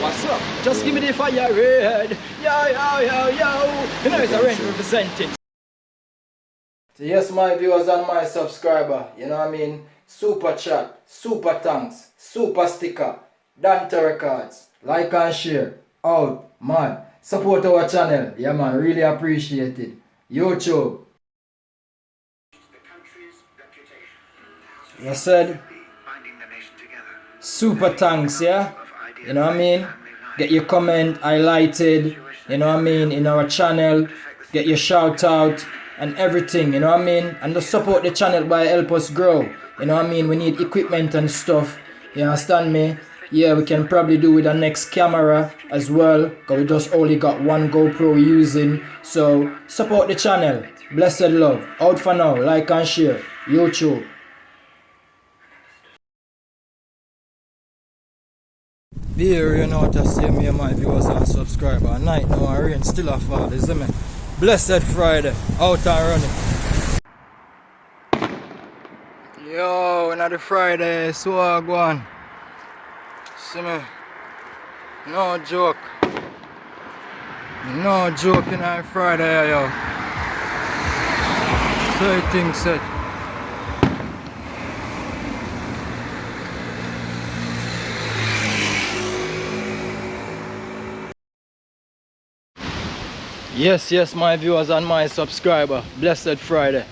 What's up? Just give me the fire red. Yo, yo, yo, yo. You know it's a range representing. So yes, my viewers and my subscriber, you know what I mean? Super chat, super thanks, super sticker, donterecords. Like and share. Out, man. Support our channel. Yeah, man. Really appreciate it. YouTube. I said, super thanks, yeah? You know what I mean? Get your comment highlighted, you know what I mean, in our channel. Get your shout out and everything, you know what I mean? And just support the channel by help us grow. You know what I mean? We need equipment and stuff. You understand me? Yeah, we can probably do with the next camera as well, because we just only got one GoPro using. So support the channel. Blessed love. Out for now. Like and share. YouTube. Here, you know what I say, me and my viewers and subscribers. At night now, rain still a fall, you see me? Blessed Friday, out and running. Yo, another Friday, so I go on. See me? No joke. No joke in our Friday, yo. So I think set. Yes, my viewers and my subscriber. Blessed Friday.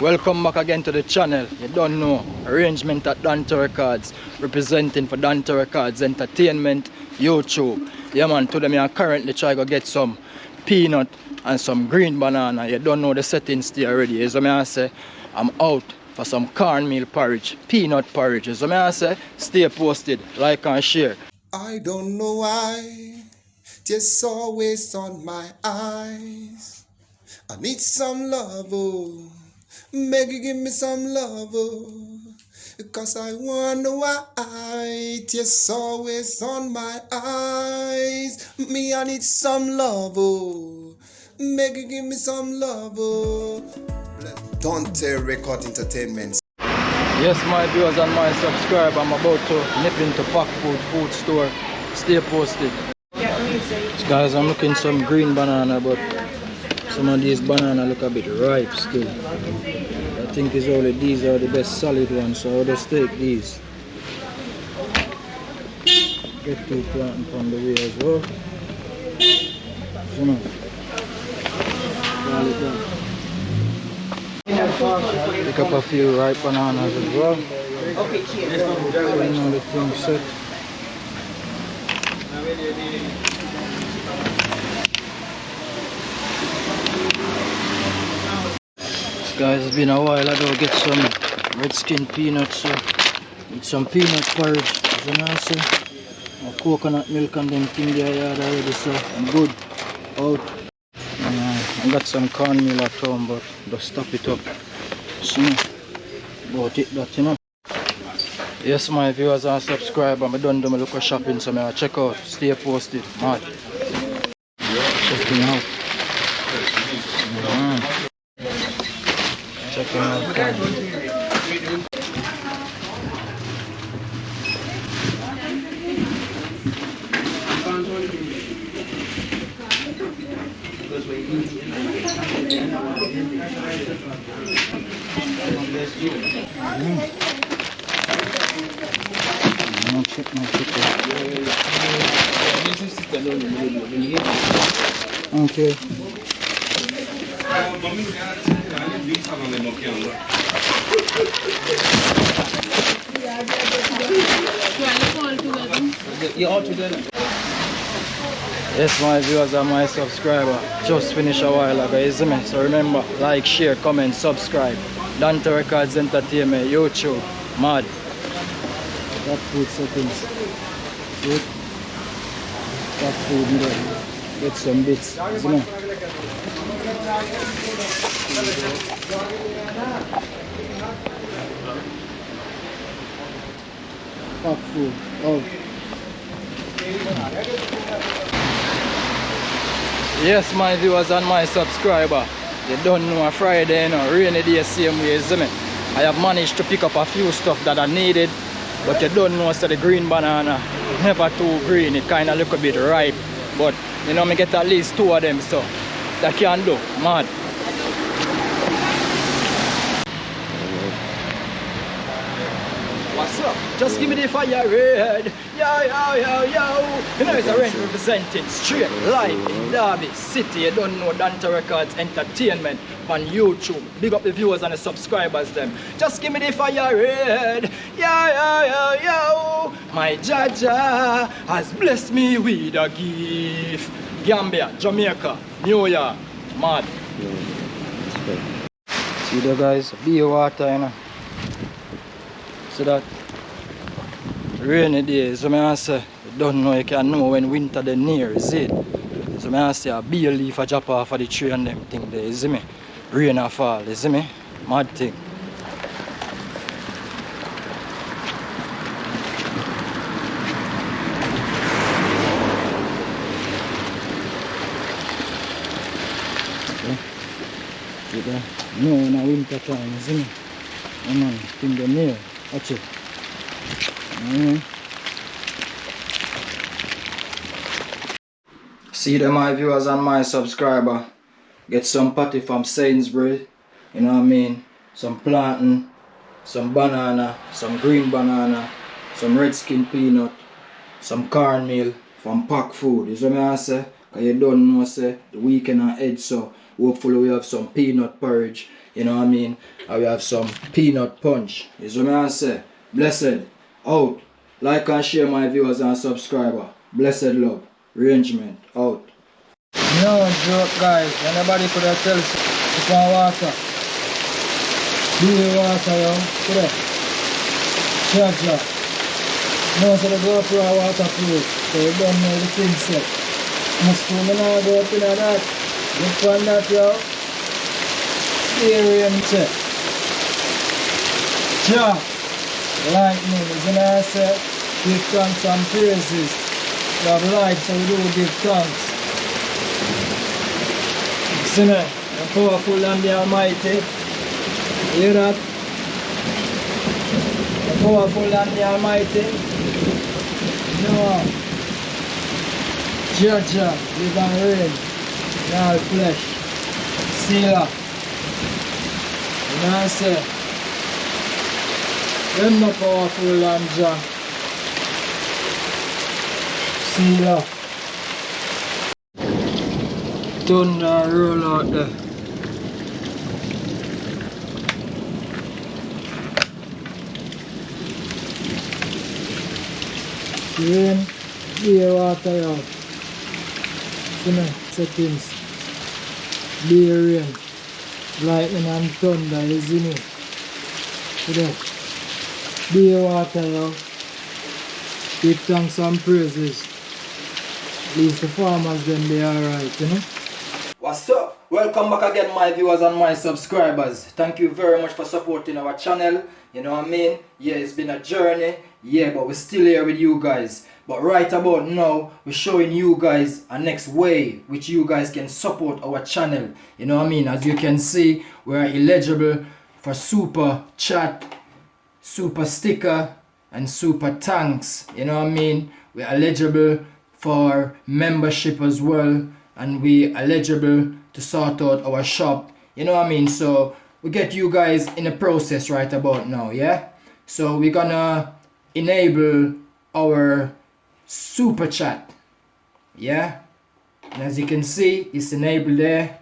Welcome back again to the channel. You don't know, arrangement at donterecords, representing for donterecords Entertainment, YouTube. Yeah man, today me I currently try to get some peanut and some green banana. You don't know the settings there already. So I say, I'm out for some cornmeal porridge, peanut porridge. So I say, stay posted, like and share. I don't know why. Just always on my eyes. I need some love, oh. Make you give me some love, oh. Cause I wonder why. Just always on my eyes. Me, I need some love, oh. Make you give me some love, oh. Donterecords Entertainment. Yes, my viewers and my subscribers, I'm about to nip into pakfoods food store. Stay posted. Guys, I'm looking some green banana, but some of these banana look a bit ripe still. I think it's only these are the best solid ones, so I'll just take these. Get two planting from the way as well. So now, pick up a few ripe bananas as well. The thing set. Guys, it's been a while. I don't get some red skin peanuts, so with some peanut porridge, you know, so coconut milk and them thing there yard already, so I'm good. Out. I got some cornmeal at home, but just top it up. So about it, that, you know. Yes, my viewers and subscribers, I'm done doing my local shopping, so I check out. Stay posted, mad. Checking out. Checking out. Okay. Yes, my viewers and my subscriber, just finished a while ago, isn't it? So remember, like, share, comment, subscribe. donterecords Entertainment, YouTube, mad. That food settings. Good. That food there. Get some bits, isn't it? Pakfoods. Oh. Yes, my viewers and my subscriber, you don't know, a Friday, you know, rainy day same way, isn't it? I have managed to pick up a few stuff that I needed, but you don't know, so the green banana never too green, it kind of look a bit ripe. But, you know, me get at least 2 of them, so that can do, mad. What's up? Just give me the fire red. Yo, yo, yo, yo. You know it's a range representing straight live in Derby City. You don't know Dante Records Entertainment on YouTube. Big up the viewers and the subscribers them. Just give me the fire red. Yo, yo, yo, yo. My Jaja has blessed me with a gift. Gambia, Jamaica, New York. Mad. See the guys, beer water, you know. So that rainy days, so I say, you don't know, you can know when winter the near, is it? So I say a beer leaf a drop off of the tree and them thing there, you see me? Rain a fall, you see me? Mad thing. Okay. No, in a winter time, you see me? Come on, thing the near. Watch it. See them my viewers and my subscriber. Get some patty from Sainsbury. You know what I mean? Some plantain, some banana, some green banana, some red skin peanut, some cornmeal from pakfoods. You see what I say? Cause you don't know say the weekend ahead, so hopefully we have some peanut porridge. You know what I mean? And we have some peanut punch. You see what I say? Blessed. Out. Like and share my viewers and subscriber. Blessed love. Arrangement. Out. No joke guys. Anybody could have tell it's on water. Beer water, yo. See that? Charger. No, so they go up for a waterproof. So you don't know the thing set. Must do me now go up in that. Look on that, yo. Experience. Ja, lightning, isn't I say, give thanks and praises. We have light, so we do give thanks. Isn't it? The powerful and the almighty. Hear that? The powerful and the almighty. No. Ja, live and reign in all flesh. Sealer. You know what I say? Them not powerful and Jah. Sealer. Thunder roll out there. Rain, beer water out. You know, settings. Beer rain. Lightning and thunder, isn't it? See that? Beer water, yo. Give thanks and praises. At least the farmers then they alright, you know. What's up? Welcome back again my viewers and my subscribers. Thank you very much for supporting our channel. You know what I mean? Yeah, it's been a journey. Yeah, but we're still here with you guys. But right about now, we're showing you guys a next way which you guys can support our channel. You know what I mean? As you can see, we're eligible for super chat, super sticker, and super thanks. You know what I mean? We're eligible for membership as well, and we eligible to sort out our shop. You know what I mean? So we get you guys in the process right about now, yeah? So we're gonna enable our super chat, yeah, and as you can see it's enabled there.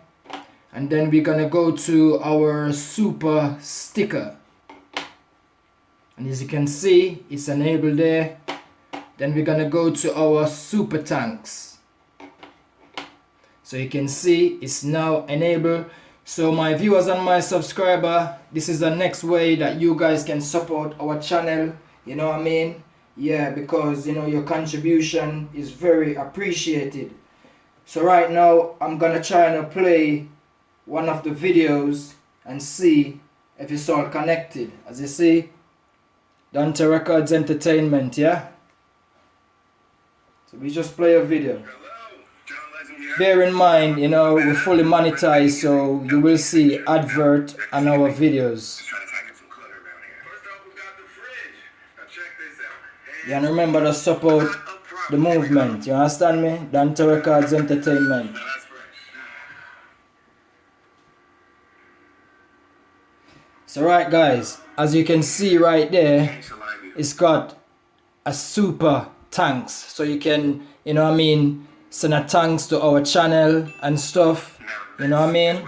And then we're gonna go to our super sticker, and as you can see it's enabled there. Then we're gonna go to our super thanks, so you can see it's now enabled. So my viewers and my subscriber, this is the next way that you guys can support our channel. You know what I mean? Yeah, because you know your contribution is very appreciated. So right now I'm gonna try and play one of the videos and see if it's all connected. As you see, Dante Records Entertainment, yeah? So we just play a video. Bear in mind, you know, we're fully monetized, so you will see advert on our videos. Yeah, and remember to support the movement. You understand me? Dante Records Entertainment. So right guys, as you can see right there, it's got a super thanks. So you can, you know what I mean, send a thanks to our channel and stuff. You know what I mean?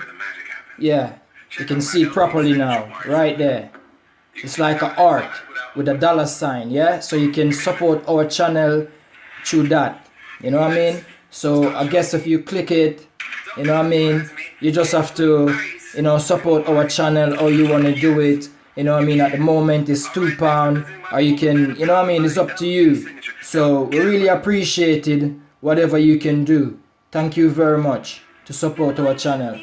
Yeah, you can see properly now, right there. It's like a art with a dollar sign, yeah? So you can support our channel through that. You know what I mean? So I guess if you click it, you know what I mean, you just have to, you know, support our channel or you want to do it. You know what I mean? At the moment it's £2, or you can, you know what I mean, it's up to you. So we really appreciated whatever you can do. Thank you very much to support our channel.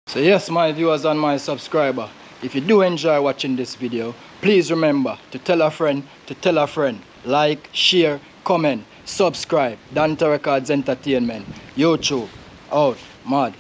So yes, my viewers and my subscriber, if you do enjoy watching this video, please remember to tell a friend, like, share, comment, subscribe. Dante Records Entertainment, YouTube, out, mad.